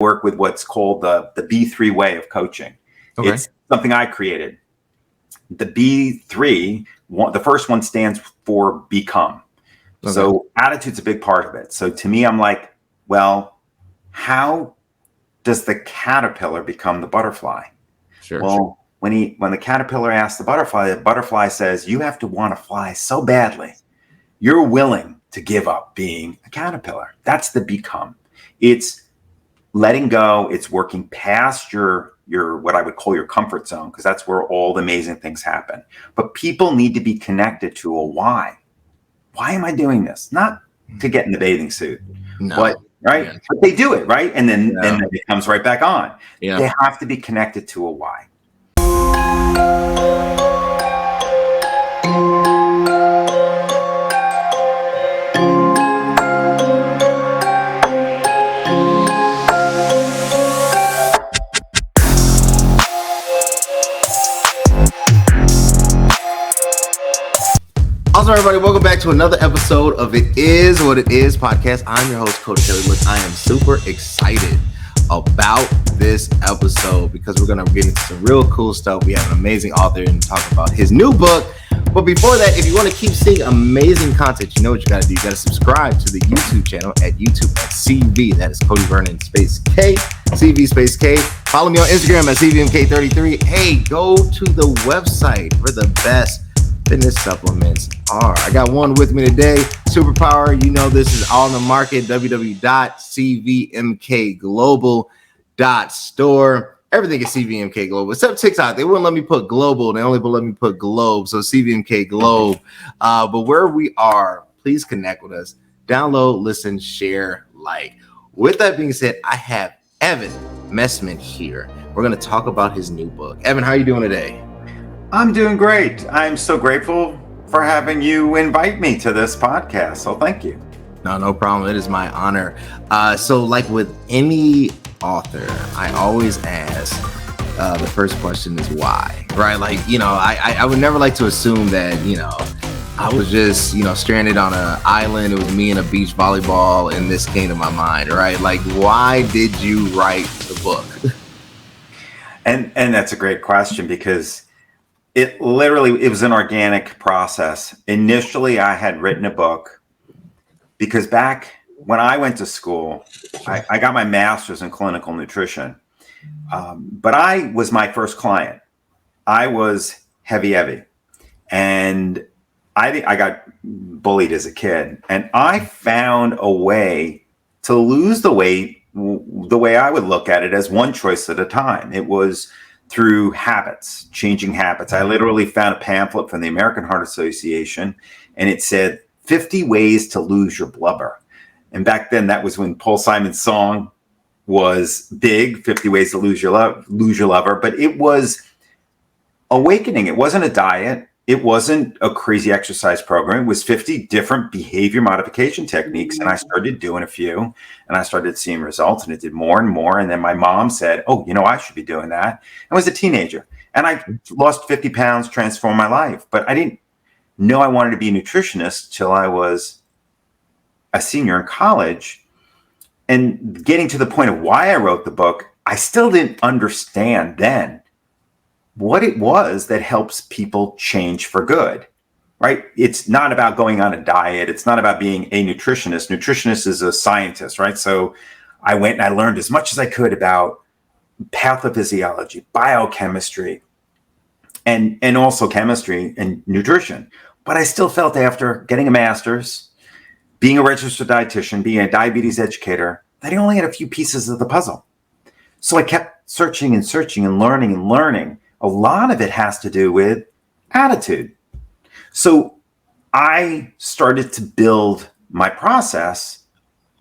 work with what's called the B3 way of coaching. Okay. It's something I created. The B3, the first one stands for become. Okay. So attitude's a big part of it. So to me, I'm like, well, how does the caterpillar become the butterfly? Sure. Well, when the caterpillar asks the butterfly says, you have to want to fly so badly. You're willing to give up being a caterpillar. That's the become. It's letting go. It's working past your what I would call your comfort zone, because that's where all the amazing things happen. But people need to be connected to a why. Why am I doing this? Not to get in the bathing suit, but right. Yeah. But they do it, right? And then it comes right back on. Yeah. They have to be connected to a why. Also, everybody, welcome back to another episode of It Is What It Is podcast. I'm your host, Cody Kelly. Look, I am super excited about this episode because we're going to get into some real cool stuff. We have an amazing author and talk about his new book. But before that, if you want to keep seeing amazing content, you know what you got to do. You got to subscribe to the YouTube channel at YouTube at CV. That is Cody Vernon space K, CV space K. Follow me on Instagram at CVMK33. Hey, go to the website for the best fitness supplements are. I got one with me today, Superpower. You know this is all in the market, www.cvmkglobal.store. Everything is CVMK Global, except TikTok. They wouldn't let me put global. They only let me put globe, so CVMK Globe. But where we are, please connect with us. Download, listen, share, like. With that being said, I have Evan Mestman here. We're going to talk about his new book. Evan, how are you doing today? I'm doing great. I'm so grateful for having you invite me to this podcast. So thank you. No problem. It is my honor. So like with any author, I always ask, the first question is why, right? Like, I would never like to assume that, I was just, stranded on an island. It was me and a beach volleyball and this came to my mind, right? Like, why did you write the book? And that's a great question because it was an organic process. Initially, I had written a book because back when I went to school, I got my master's in clinical nutrition. But I was my first client. I was heavy. And I got bullied as a kid. And I found a way to lose the weight the way I would look at it as one choice at a time. It was through habits, changing habits. I literally found a pamphlet from the American Heart Association, and it said 50 ways to lose your blubber. And back then, that was when Paul Simon's song was big, 50 ways to lose your lover. But it was awakening. It wasn't a diet. It wasn't a crazy exercise program. It was 50 different behavior modification techniques. And I started doing a few and I started seeing results, and it did more and more. And then my mom said, oh, I should be doing that. I was a teenager and I lost 50 pounds, transformed my life. But I didn't know I wanted to be a nutritionist till I was a senior in college. And getting to the point of why I wrote the book, I still didn't understand then what it was that helps people change for good, right? It's not about going on a diet. It's not about being a nutritionist. Nutritionist is a scientist, right? So I went and I learned as much as I could about pathophysiology, biochemistry, and also chemistry and nutrition. But I still felt after getting a master's, being a registered dietitian, being a diabetes educator, that I only had a few pieces of the puzzle. So I kept searching and learning. A lot of it has to do with attitude. So I started to build my process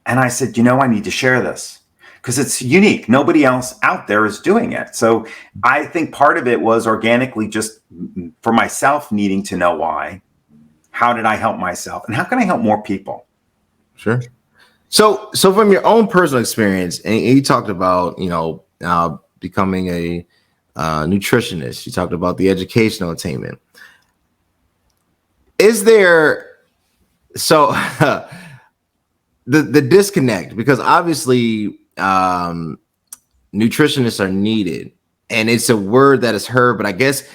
and I said, I need to share this because it's unique. Nobody else out there is doing it. So I think part of it was organically just for myself needing to know why. How did I help myself? And how can I help more people? Sure. So from your own personal experience, and you talked about, becoming a nutritionist, you talked about the educational attainment. Is there, the disconnect, because obviously nutritionists are needed, and it's a word that is heard, but I guess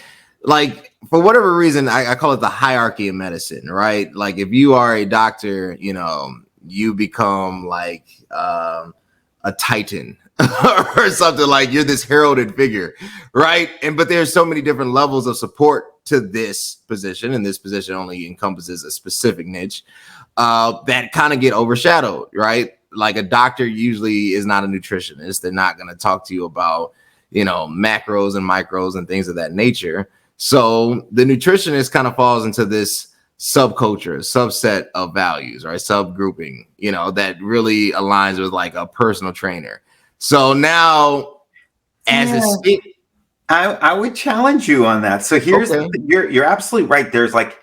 like for whatever reason, I call it the hierarchy of medicine, right? Like if you are a doctor, you know, you become like a titan or something, like you're this heralded figure, right? And but there's so many different levels of support to this position, and this position only encompasses a specific niche that kind of get overshadowed, right? Like a doctor usually is not a nutritionist. They're not going to talk to you about, you know, macros and micros and things of that nature. So the nutritionist kind of falls into this subculture, subset of values, right? Subgrouping, you know, that really aligns with like a personal trainer. So now, as Yeah. I would challenge you on that. So here's okay, you're absolutely right. There's like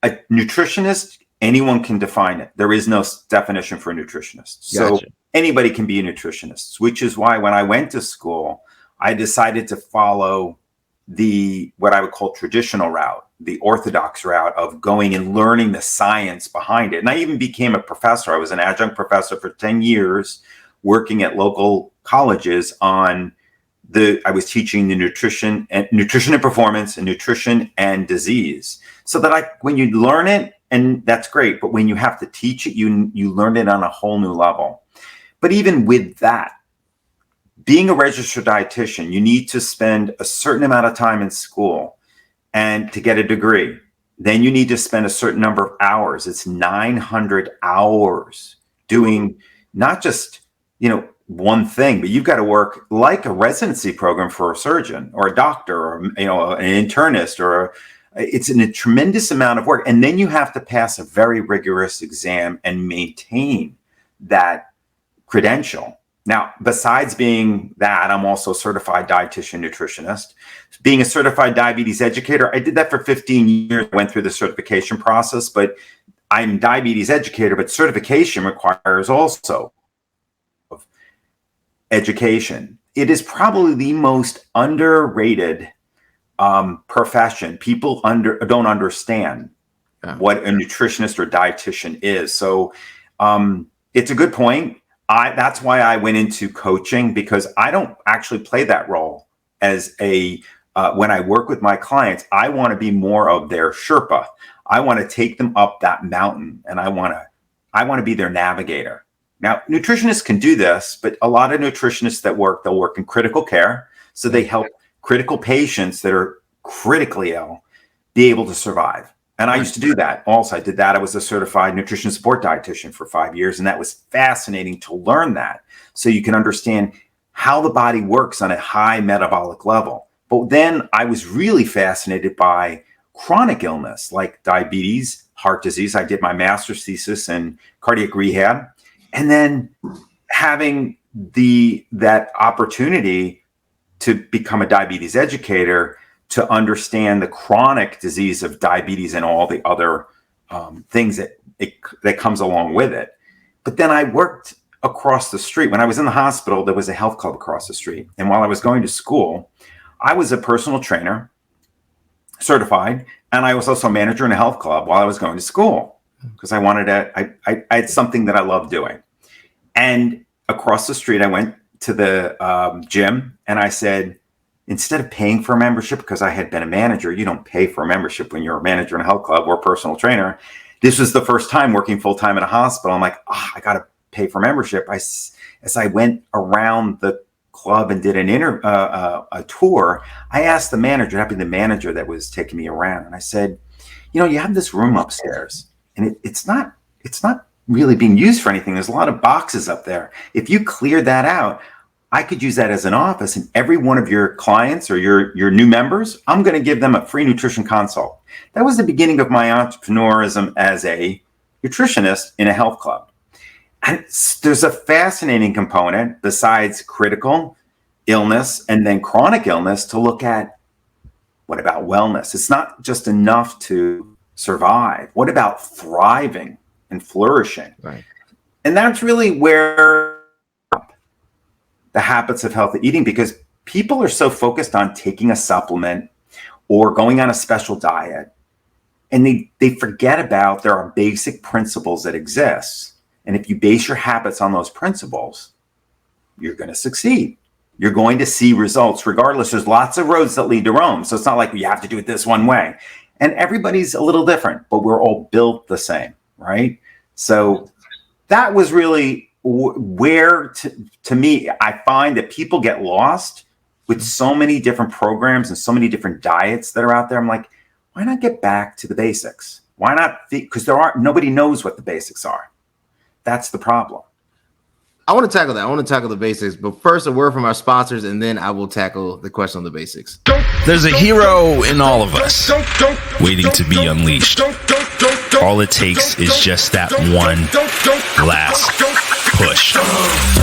a nutritionist, anyone can define it. There is no definition for a nutritionist. So gotcha. anybody can be a nutritionist, which is why when I went to school, I decided to follow the what I would call traditional route, the orthodox route of going and learning the science behind it. And I even became a professor. I was an adjunct professor for 10 years, working at local colleges on I was teaching the nutrition and performance and nutrition and disease. So that when you learn it, and that's great, but when you have to teach it, you learn it on a whole new level. But even with that, being a registered dietitian, you need to spend a certain amount of time in school and to get a degree. Then you need to spend a certain number of hours. It's 900 hours doing not just, you know, one thing, but you've got to work like a residency program for a surgeon or a doctor or, you know, an internist it's a tremendous amount of work. And then you have to pass a very rigorous exam and maintain that credential. Now, besides being that, I'm also a certified dietitian nutritionist. Being a certified diabetes educator, I did that for 15 years, went through the certification process, but I'm a diabetes educator, but certification requires also education. It is probably the most underrated profession. People don't understand what a nutritionist or dietitian is. So it's a good point. That's why I went into coaching, because I don't actually play that role as when I work with my clients. I want to be more of their Sherpa. I want to take them up that mountain, and I want to be their navigator. Now, nutritionists can do this, but a lot of nutritionists they'll work in critical care. So they help critical patients that are critically ill be able to survive. And I used to do that also. I did that. I was a certified nutrition support dietitian for 5 years. And that was fascinating to learn that. So you can understand how the body works on a high metabolic level. But then I was really fascinated by chronic illness like diabetes, heart disease. I did my master's thesis in cardiac rehab. And then having that opportunity to become a diabetes educator, to understand the chronic disease of diabetes and all the other things that comes along with it. But then I worked across the street. When I was in the hospital, there was a health club across the street. And while I was going to school, I was a personal trainer, certified, and I was also a manager in a health club while I was going to school, because I wanted I had something that I loved doing. And across the street, I went to the gym, and I said, instead of paying for a membership, because I had been a manager, you don't pay for a membership when you're a manager in a health club or a personal trainer. This was the first time working full time in a hospital. I'm like, I got to pay for membership. As I went around the club and did a tour, I asked the manager, that'd be the manager that was taking me around, and I said, you know, you have this room upstairs, and it's not really being used for anything. There's a lot of boxes up there. If you clear that out, I could use that as an office, and every one of your clients or your new members, I'm going to give them a free nutrition consult. That was the beginning of my entrepreneurism as a nutritionist in a health club. And there's a fascinating component besides critical illness and then chronic illness to look at. What about wellness? It's not just enough to survive. What about thriving and flourishing? Right. And that's really where the habits of healthy eating, because people are so focused on taking a supplement or going on a special diet, and they forget about there are basic principles that exist. And if you base your habits on those principles, you're going to succeed. You're going to see results regardless. There's lots of roads that lead to Rome. So it's not like you have to do it this one way. And everybody's a little different, but we're all built the same, right? So that was really where, to me, I find that people get lost with so many different programs and so many different diets that are out there. I'm like, why not get back to the basics? Why not? Because nobody knows what the basics are. That's the problem. I want to tackle that. I want to tackle the basics, but first a word from our sponsors, and then I will tackle the question on the basics. There's a hero in all of us waiting to be unleashed. All it takes is just that one last push.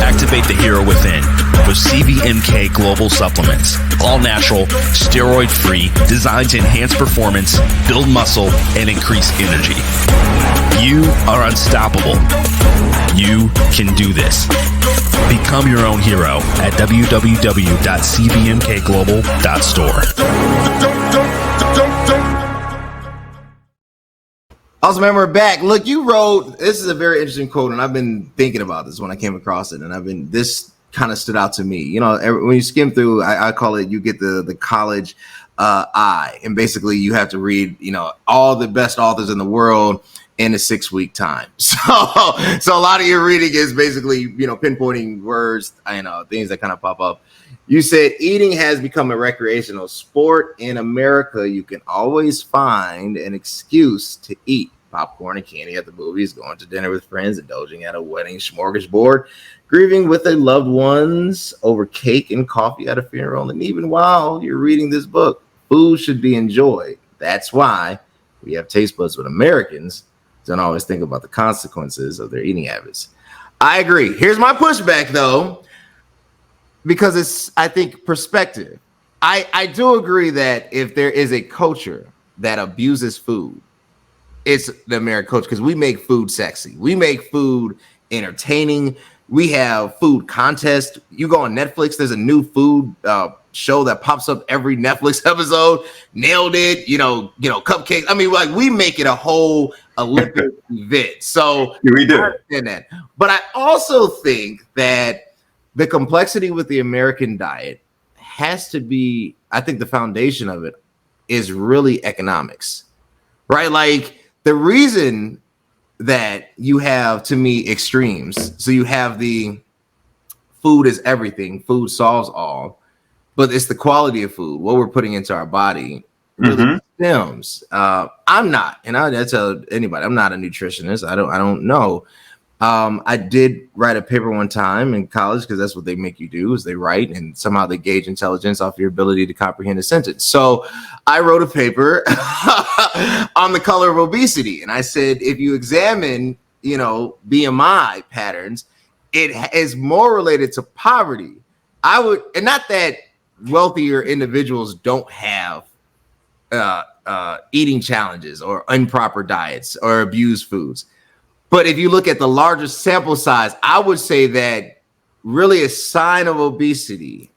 Activate the hero within with CVMK Global Supplements. All natural, steroid-free, designed to enhance performance, build muscle, and increase energy. You are unstoppable. You can do this. Become your own hero at www.cvmkglobal.store. Awesome, man, we're back. Look, you wrote, this is a very interesting quote, and I've been thinking about this when I came across it, and this kind of stood out to me. You know, when you skim through, I call it, you get the college eye, and basically you have to read, you know, all the best authors in the world in a 6-week time. So a lot of your reading is basically, you know, pinpointing words, you know, things that kind of pop up. You said eating has become a recreational sport. In America, you can always find an excuse to eat popcorn and candy at the movies, going to dinner with friends, indulging at a wedding smorgasbord, grieving with a loved ones over cake and coffee at a funeral. And even while you're reading this book, food should be enjoyed. That's why we have taste buds with Americans don't always think about the consequences of their eating habits. I agree. Here's my pushback, though, because it's, I think, perspective. I do agree that if there is a culture that abuses food, it's the American culture, because we make food sexy. We make food entertaining. We have food contests. You go on Netflix, there's a new food show that pops up every Netflix episode. Nailed it, you know, cupcakes. I mean, like, we make it a whole Olympic event. So we do. I understand that. But I also think that the complexity with the American diet has to be, I think the foundation of it is really economics, right? Like, the reason that you have, to me, extremes. So you have the food is everything, food solves all, but it's the quality of food, what we're putting into our body, really stems. I'm not, and I tell anybody, I'm not a nutritionist. I don't know. I did write a paper one time in college, because that's what they make you do, is they write, and somehow they gauge intelligence off your ability to comprehend a sentence. So I wrote a paper on the color of obesity, and I said, if you examine, you know, BMI patterns, it is more related to poverty. And not that wealthier individuals don't have eating challenges or improper diets or abuse foods. But if you look at the largest sample size, I would say that really a sign of obesity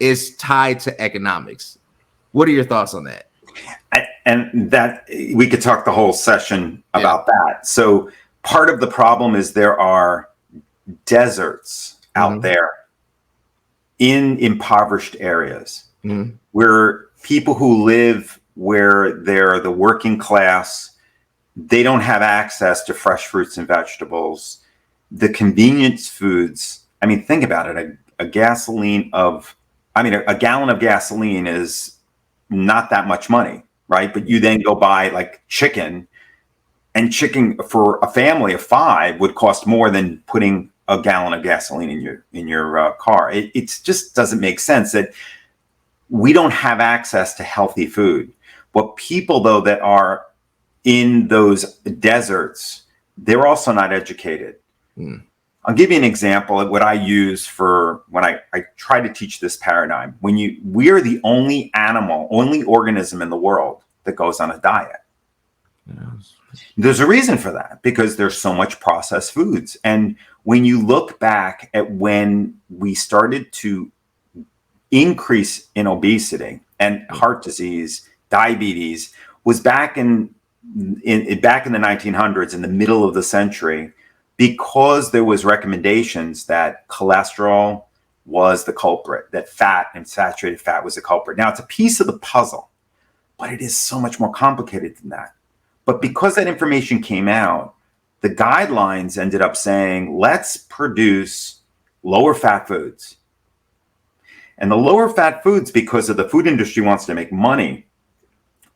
is tied to economics. What are your thoughts on that? And that we could talk the whole session about that. So part of the problem is there are deserts out there in impoverished areas where people who live where they're the working class, they don't have access to fresh fruits and vegetables. The convenience foods, I mean, think about it. A gallon of gasoline is not that much money, right? But you then go buy like chicken, and chicken for a family of 5 would cost more than putting a gallon of gasoline in your car. It just doesn't make sense that we don't have access to healthy food. What people, though, that are in those deserts, they're also not educated. I'll give you an example of what I use for when I try to teach this paradigm. We are the only organism in the world that goes on a diet. Yes. There's a reason for that, because there's so much processed foods. And when you look back at when we started to increase in obesity and heart disease, diabetes, was back in the 1900s, in the middle of the century, because there was recommendations that cholesterol was the culprit, that fat and saturated fat was the culprit. Now, it's a piece of the puzzle, but it is so much more complicated than that. But because that information came out, the guidelines ended up saying, let's produce lower fat foods. And the lower fat foods, because of the food industry wants to make money,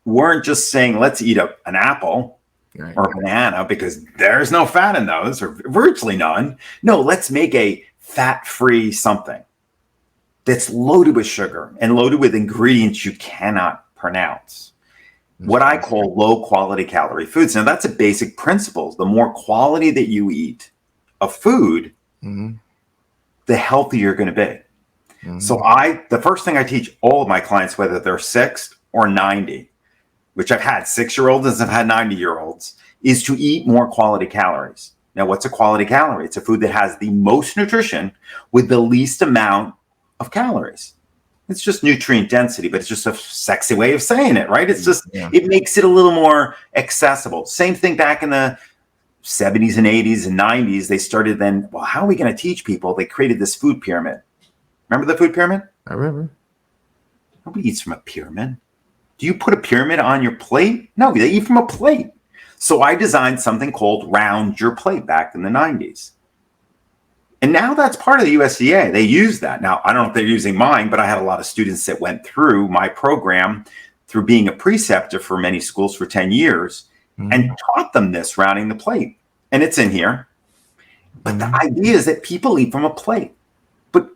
weren't just saying, let's eat an apple or a banana because there's no fat in those, or virtually none. No, let's make a fat-free something that's loaded with sugar and loaded with ingredients you cannot pronounce. What I call low quality calorie foods. Now, that's a basic principle. The more quality that you eat of food, the healthier you're going to be. So the first thing I teach all of my clients, whether they're 6 or 90, which I've had 6-year-olds and I've had 90-year-olds, is to eat more quality calories. Now, what's a quality calorie? It's a food that has the most nutrition with the least amount of calories. It's just nutrient density, but it's just a sexy way of saying it, right? It's just, it makes it a little more accessible. Same thing back in the 70s and 80s and 90s. They started then, well, how are we going to teach people? They created this food pyramid. Remember the food pyramid? I remember. Nobody eats from a pyramid. Do you put a pyramid on your plate? No, they eat from a plate. So I designed something called Round Your Plate back in the 90s. And now that's part of the USDA. They use that. Now, I don't know if they're using mine, but I had a lot of students that went through my program through being a preceptor for many schools for 10 years and taught them this, rounding the plate. And it's in here. But the idea is that people eat from a plate. But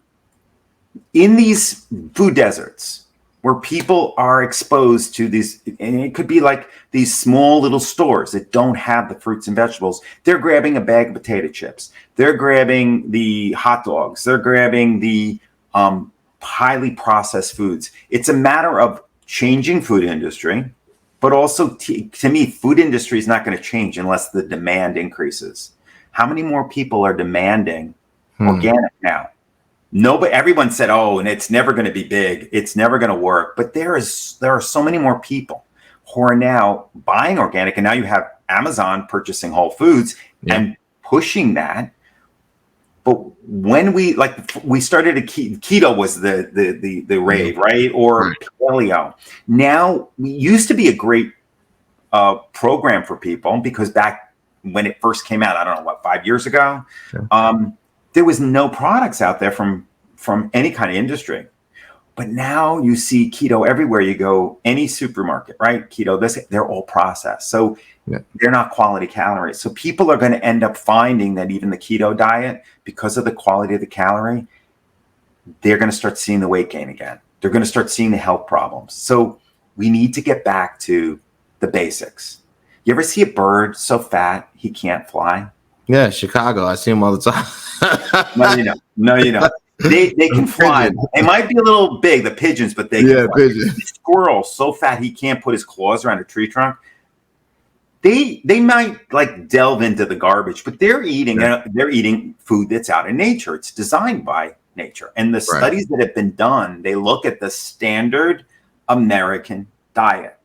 in these food deserts, where people are exposed to these, and it could be like these small little stores that don't have the fruits and vegetables. They're grabbing a bag of potato chips. They're grabbing the hot dogs. They're grabbing the highly processed foods. It's a matter of changing food industry, but also to me, food industry is not going to change unless the demand increases. How many more people are demanding organic now? Nobody, everyone said, oh, and it's never going to be big. It's never going to work. But there are so many more people who are now buying organic. And now you have Amazon purchasing Whole Foods and pushing that. But when we started keto was the rave, right? Or paleo. Now, we used to be a great program for people because back when it first came out, I don't know, 5 years ago, there was no products out there from any kind of industry. But now you see keto everywhere you go, any supermarket, right? Keto, they're all processed. So they're not quality calories. So people are going to end up finding that even the keto diet, because of the quality of the calorie, they're going to start seeing the weight gain again. They're going to start seeing the health problems. So we need to get back to the basics. You ever see a bird so fat he can't fly? Yeah, Chicago. I see them all the time. No, you know. They can fly. They might be a little big, the pigeons, but they can fly. Pigeons. The squirrel so fat he can't put his claws around a tree trunk. They might like delve into the garbage, but they're eating food that's out in nature. It's designed by nature. And the studies that have been done, they look at the standard American diet.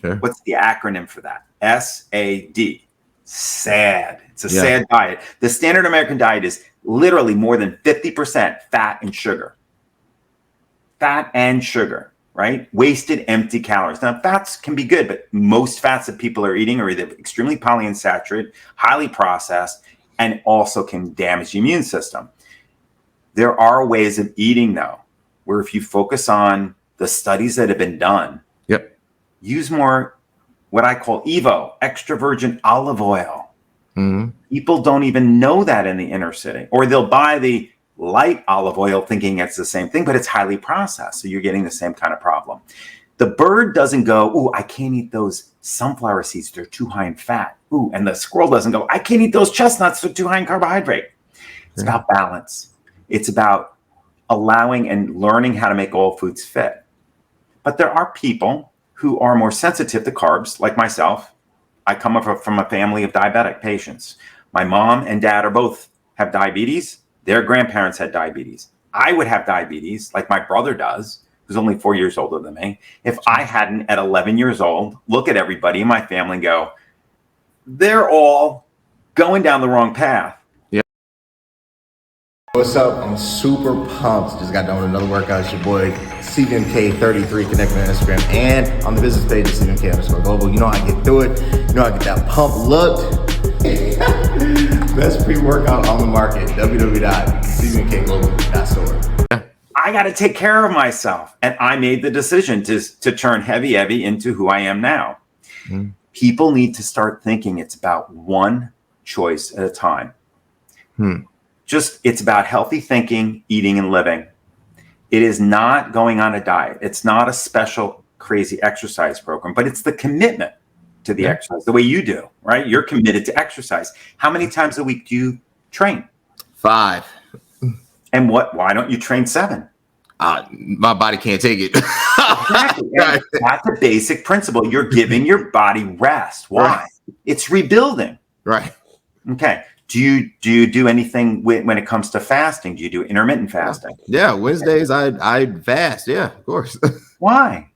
Okay. What's the acronym for that? SAD. SAD. It's a sad diet. The standard American diet is literally more than 50% fat and sugar. Fat and sugar, right? Wasted, empty calories. Now, fats can be good, but most fats that people are eating are either extremely polyunsaturated, highly processed, and also can damage the immune system. There are ways of eating, though, where if you focus on the studies that have been done, use more what I call EVO, extra virgin olive oil. People don't even know that in the inner city, or they'll buy the light olive oil thinking it's the same thing, but it's highly processed. So you're getting the same kind of problem. The bird doesn't go, ooh, I can't eat those sunflower seeds. They're too high in fat. Ooh, and the squirrel doesn't go, I can't eat those chestnuts. They're too high in carbohydrate. It's about balance. It's about allowing and learning how to make all foods fit. But there are people who are more sensitive to carbs, like myself. I come from a family of diabetic patients. My mom and dad have diabetes. Their grandparents had diabetes. I would have diabetes like my brother does, who's only 4 years older than me. If I hadn't, at 11 years old, look at everybody in my family and go, they're all going down the wrong path. what's up? I'm super pumped. Just got done with another workout. It's your boy CVMK33. Connect me on Instagram and on the business page at CVMK_global. You know how I get through it. You know how I get that pump looked. Best pre-workout on the market. www.cvmkglobal.store. I got to take care of myself. And I made the decision to turn heavy into who I am now. Mm. People need to start thinking it's about one choice at a time. It's about healthy thinking, eating, and living. It is not going on a diet. It's not a special crazy exercise program, but it's the commitment to the exercise, the way you do, right? You're committed to exercise. How many times a week do you train? 5. And why don't you train 7? My body can't take it. Exactly. That's a basic principle. You're giving your body rest. Why? Right. It's rebuilding. Right. Okay. Do you do anything when it comes to fasting? Do you do intermittent fasting? Yeah. Wednesdays I fast. Yeah, of course. Why?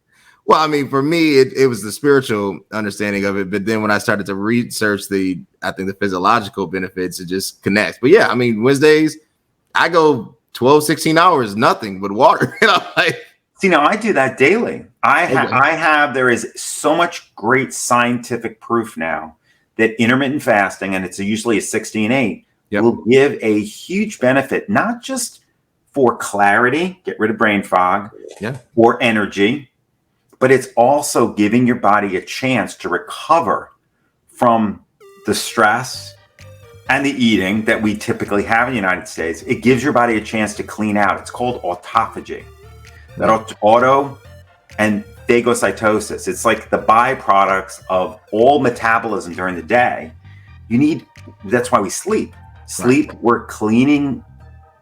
Well, I mean, for me, it was the spiritual understanding of it. But then when I started to research the physiological benefits, it just connects. But yeah, I mean, Wednesdays, I go 12, 16 hours, nothing but water. See, now I do that daily. There is so much great scientific proof now that intermittent fasting, and it's usually a 16-8, will give a huge benefit, not just for clarity, get rid of brain fog, or energy, but it's also giving your body a chance to recover from the stress and the eating that we typically have in the United States. It gives your body a chance to clean out. It's called autophagy. That auto and phagocytosis. It's like the byproducts of all metabolism during the day. That's why we sleep. We're cleaning,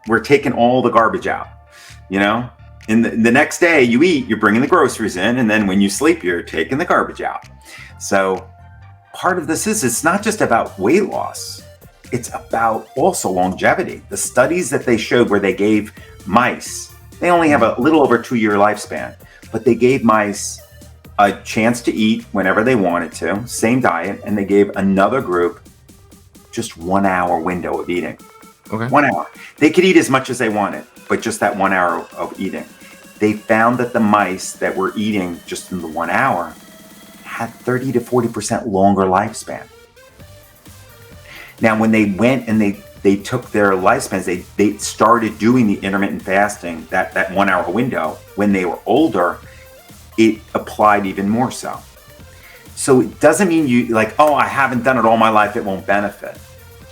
we're taking all the garbage out, In the next day you eat, you're bringing the groceries in, and then when you sleep, you're taking the garbage out. So part of this is, it's not just about weight loss. It's about also longevity. The studies that they showed where they gave mice, they only have a little over 2-year lifespan, but they gave mice a chance to eat whenever they wanted to, same diet, and they gave another group just 1 hour window of eating. Okay. 1 hour. They could eat as much as they wanted, but just that 1 hour of eating. They found that the mice that were eating just in the 1 hour had 30 to 40% longer lifespan. Now, when they went and they took their lifespans, they started doing the intermittent fasting, that 1 hour window, when they were older, it applied even more so. So it doesn't mean I haven't done it all my life, it won't benefit.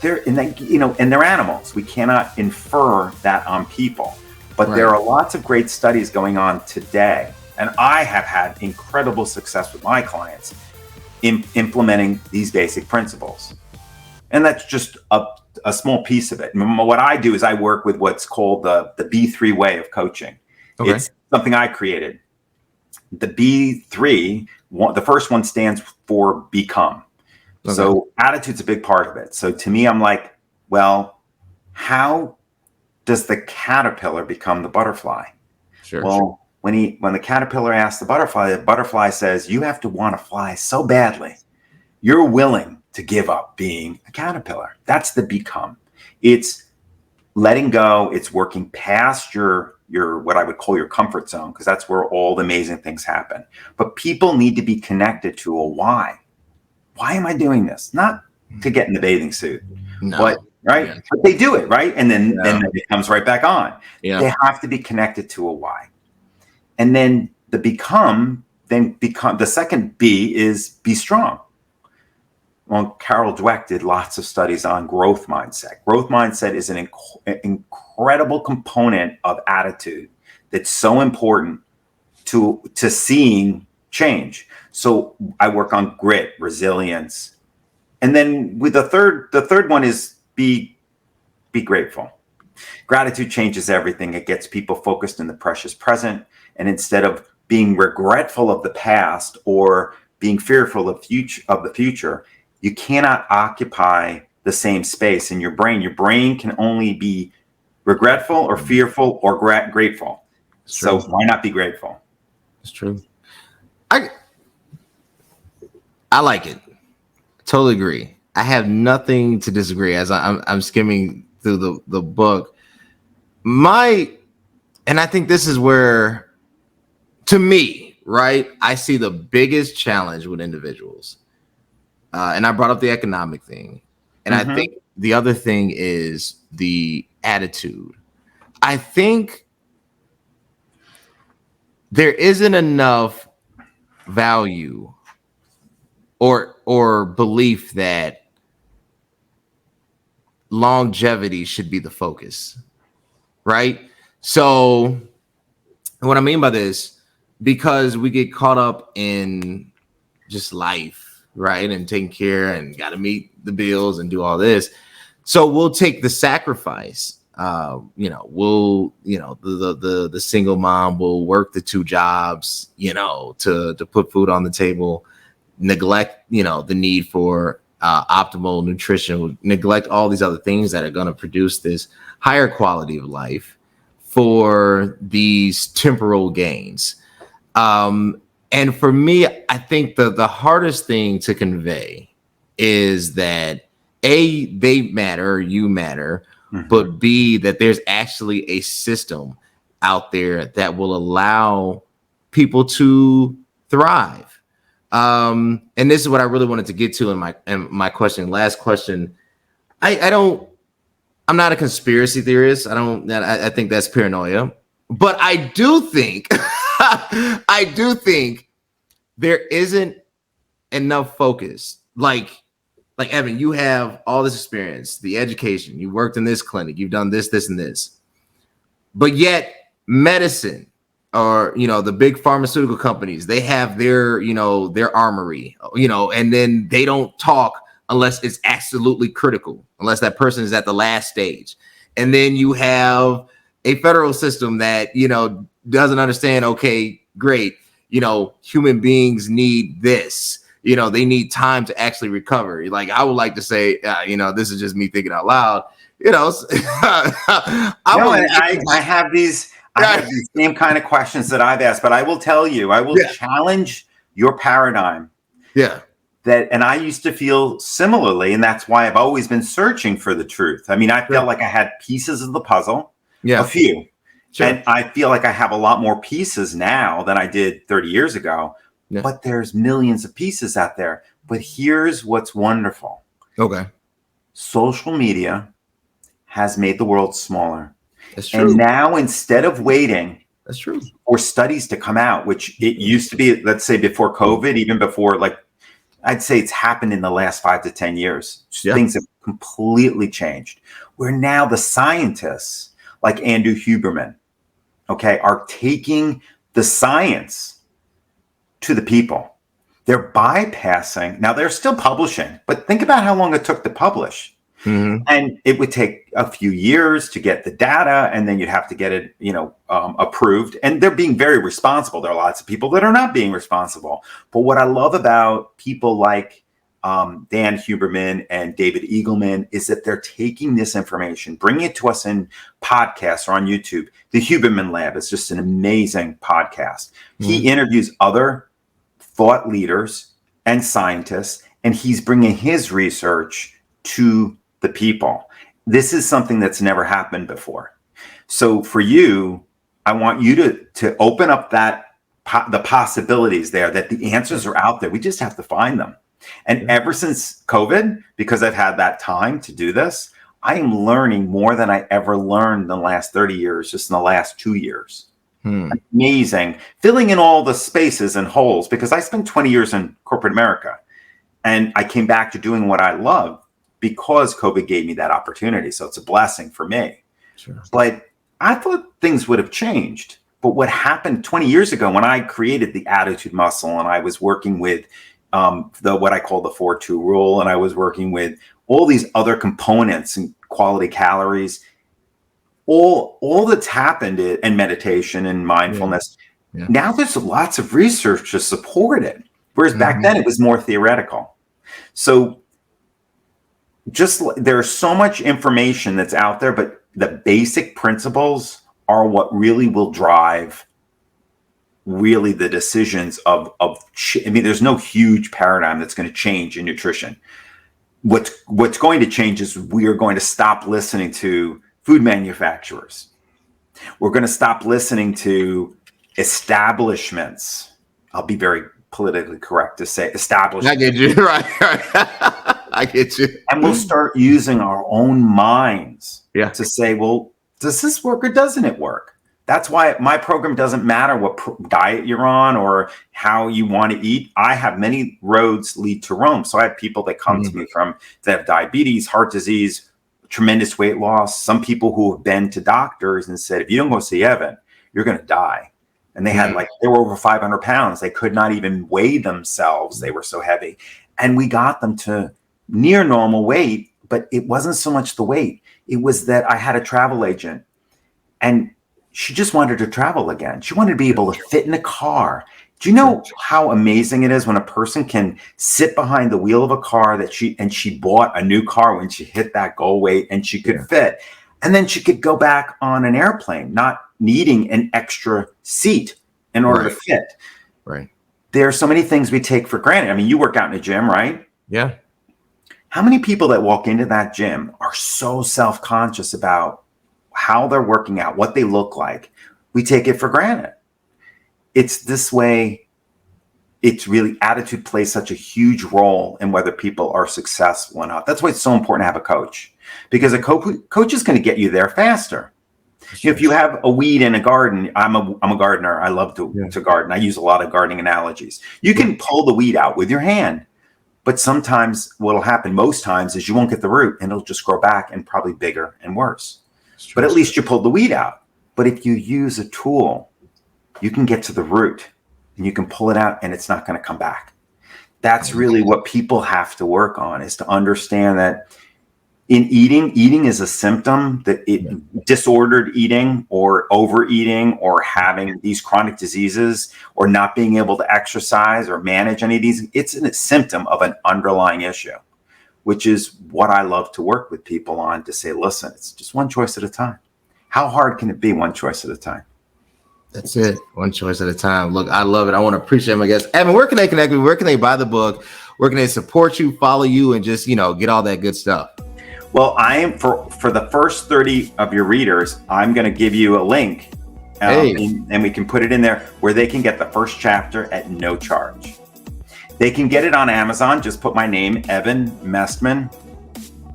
And they're animals. We cannot infer that on people. But There are lots of great studies going on today. And I have had incredible success with my clients in implementing these basic principles. And that's just a small piece of it. What I do is I work with what's called the B3 way of coaching. Okay. It's something I created. The B3, the first one stands for become. Okay. So attitude's a big part of it. So to me, I'm like, well, how does the caterpillar become the butterfly? Sure. Well, when the caterpillar asks the butterfly says, you have to want to fly so badly. You're willing to give up being a caterpillar. That's the become. It's letting go. It's working past your what I would call your comfort zone, because that's where all the amazing things happen. But people need to be connected to a why. Why am I doing this? Not to get in the bathing suit, but right? Yeah. But they do it, right? And then it comes right back on. Yeah. They have to be connected to a why. And then the second B is be strong. Well, Carol Dweck did lots of studies on growth mindset. Growth mindset is an incredible component of attitude that's so important to seeing change. So I work on grit, resilience. And then with the third one is be grateful. Gratitude changes everything. It gets people focused in the precious present. And instead of being regretful of the past or being fearful of the future, you cannot occupy the same space in your brain. Your brain can only be regretful or fearful or grateful. So why not be grateful? It's true. I like it. Totally agree. I have nothing to disagree. As I'm skimming through the book, And I think this is where, to me, right, I see the biggest challenge with individuals. And I brought up the economic thing. And I think the other thing is the attitude. I think there isn't enough value or belief that longevity should be the focus, right? So what I mean by this, because we get caught up in just life, right? And taking care and got to meet the bills and do all this. So we'll take the sacrifice. The single mom will work the 2 jobs, to put food on the table, neglect, the need for optimal nutrition, neglect all these other things that are going to produce this higher quality of life for these temporal gains. And for me, I think the hardest thing to convey is that A, they matter, you matter, but B, that there's actually a system out there that will allow people to thrive. And this is what I really wanted to get to in my question. Last question. I'm not a conspiracy theorist. I think that's paranoia, but I do think there isn't enough focus. Like Evan, you have all this experience, the education, you worked in this clinic, you've done this, and this, but yet medicine or, the big pharmaceutical companies, they have their armory, and then they don't talk unless it's absolutely critical, unless that person is at the last stage. And then you have a federal system that, doesn't understand, okay, great, human beings need this. They need time to actually recover. Like, I would like to say, this is just me thinking out loud. I have these same kind of questions that I've asked, but I will tell you, I will challenge your paradigm. Yeah. And I used to feel similarly, and that's why I've always been searching for the truth. I mean, I felt like I had pieces of the puzzle, a few, and I feel like I have a lot more pieces now than I did 30 years ago. Yeah. But there's millions of pieces out there. But here's what's wonderful. Okay. Social media has made the world smaller. That's true. And now, instead of waiting for studies to come out, which it used to be, let's say before COVID, even before, I'd say it's happened in the last 5 to 10 years. Yeah. Things have completely changed. Where now the scientists like Andrew Huberman, are taking the science to the people. They're bypassing. Now they're still publishing, but think about how long it took to publish. And it would take a few years to get the data, and then you'd have to get it, approved. And they're being very responsible. There are lots of people that are not being responsible. But what I love about people like Dan Huberman and David Eagleman is that they're taking this information, bringing it to us in podcasts or on YouTube. The Huberman Lab is just an amazing podcast. He interviews other thought leaders and scientists, and he's bringing his research to the people. This is something that's never happened before. So for you, I want you to open up the possibilities there, that the answers are out there. We just have to find them. And ever since COVID, because I've had that time to do this, I am learning more than I ever learned in the last 30 years, just in the last 2 years. Amazing. Filling in all the spaces and holes, because I spent 20 years in corporate America, and I came back to doing what I love because COVID gave me that opportunity. So it's a blessing for me. Sure. But I thought things would have changed. But what happened 20 years ago when I created the attitude muscle, and I was working with what I call the 4-2 rule, and I was working with all these other components and quality calories, all that's happened and meditation and mindfulness. Yeah. Now there's lots of research to support it. Whereas back then it was more theoretical. So there's so much information that's out there, but the basic principles are what really will drive the decisions of there's no huge paradigm that's going to change in nutrition. What's going to change is we are going to stop listening to food manufacturers. We're going to stop listening to establishments. I'll be very politically correct to say establishment. I get you. Right. I get you. And we'll start using our own minds to say, well, does this work or doesn't it work? That's why my program doesn't matter what diet you're on or how you want to eat. I have many roads lead to Rome. So I have people that come to me that have diabetes, heart disease, tremendous weight loss. Some people who have been to doctors and said, if you don't go see Evan, you're going to die. And they had they were over 500 pounds. They could not even weigh themselves. They were so heavy. And we got them to near normal weight, but it wasn't so much the weight. It was that I had a travel agent and she just wanted to travel again. She wanted to be able to fit in a car. Do you know how amazing it is when a person can sit behind the wheel of a car that she bought a new car when she hit that goal weight and she could fit. And then she could go back on an airplane, not needing an extra seat in order to fit. Right. There are so many things we take for granted. I mean, you work out in a gym, right? Yeah. How many people that walk into that gym are so self-conscious about how they're working out, what they look like? We take it for granted. It's this way. It's really attitude plays such a huge role in whether people are successful or not. That's why it's so important to have a coach, because a coach is going to get you there faster. If you have a weed in a garden, I'm a gardener. I love to garden. I use a lot of gardening analogies. You can pull the weed out with your hand, but sometimes what'll happen most times is you won't get the root and it'll just grow back and probably bigger and worse. But at least you pulled the weed out. But if you use a tool, you can get to the root and you can pull it out and it's not going to come back. That's really what people have to work on, is to understand that in eating is a symptom, that disordered eating or overeating or having these chronic diseases or not being able to exercise or manage any of these, it's a symptom of an underlying issue, which is what I love to work with people on, to say, listen, it's just one choice at a time. How hard can it be one choice at a time? That's it. One choice at a time. Look, I love it. I want to appreciate my guests. Evan, where can they connect with you? Where can they buy the book? Where can they support you, follow you, and just, get all that good stuff? Well, I am for the first 30 of your readers, I'm going to give you a link and we can put it in there where they can get the first chapter at no charge. They can get it on Amazon. Just put my name, Evan Mestman.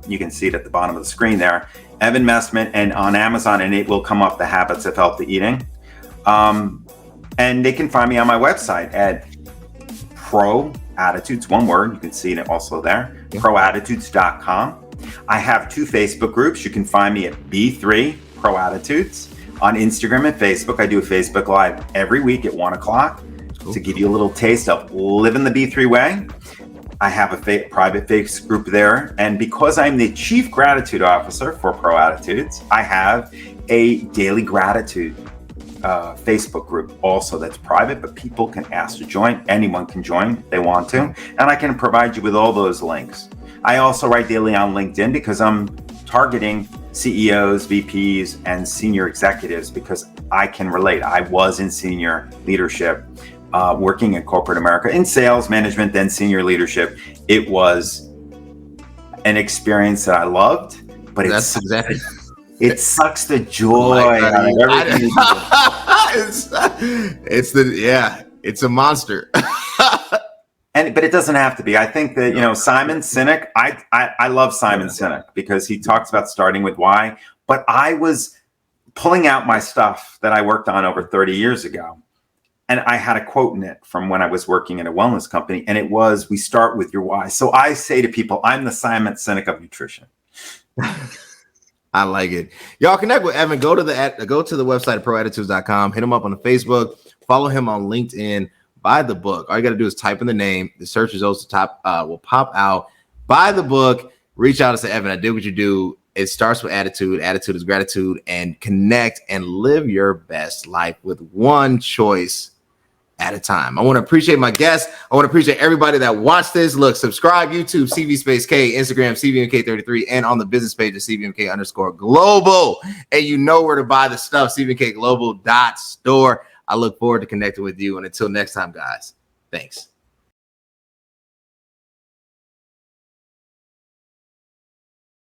You can see it at the bottom of the screen there, Evan Mestman, and on Amazon, and it will come up, The Habits of Healthy Eating. And they can find me on my website at Pro Attitudes, one word. You can see it also there, proattitudes.com. I have 2 Facebook groups. You can find me at B3 Pro Attitudes on Instagram and Facebook. I do a Facebook Live every week at 1 o'clock to give you a little taste of living the B3 way. I have a private Facebook group there. And because I'm the Chief Gratitude Officer for Pro Attitudes, I have a daily gratitude Facebook group also that's private, but people can ask to join. Anyone can join if they want to. And I can provide you with all those links. I also write daily on LinkedIn because I'm targeting CEOs, VPs, and senior executives because I can relate. I was in senior leadership, working in corporate America, in sales management, then senior leadership. It was an experience that I loved, but it sucks the joy out of everything. It's a monster. But it doesn't have to be. I think that, Simon Sinek, I love Simon Sinek because he talks about starting with why, but I was pulling out my stuff that I worked on over 30 years ago. And I had a quote in it from when I was working in a wellness company. And it was, we start with your why. So I say to people, I'm the Simon Sinek of nutrition. I like it. Y'all connect with Evan. Go to the website at proattitudes.com. Hit him up on the Facebook. Follow him on LinkedIn. Buy the book. All you got to do is type in the name. The search results will pop out. Buy the book. Reach out and say, Evan, I did what you do. It starts with attitude. Attitude is gratitude. And connect and live your best life with one choice at a time. I want to appreciate my guests. I want to appreciate everybody that watched this. Look, subscribe, YouTube, CV Space K, Instagram, CVMK33, and on the business page at CVMK_global. And you know where to buy the stuff, CVMKglobal.store. I look forward to connecting with you. And until next time, guys, thanks.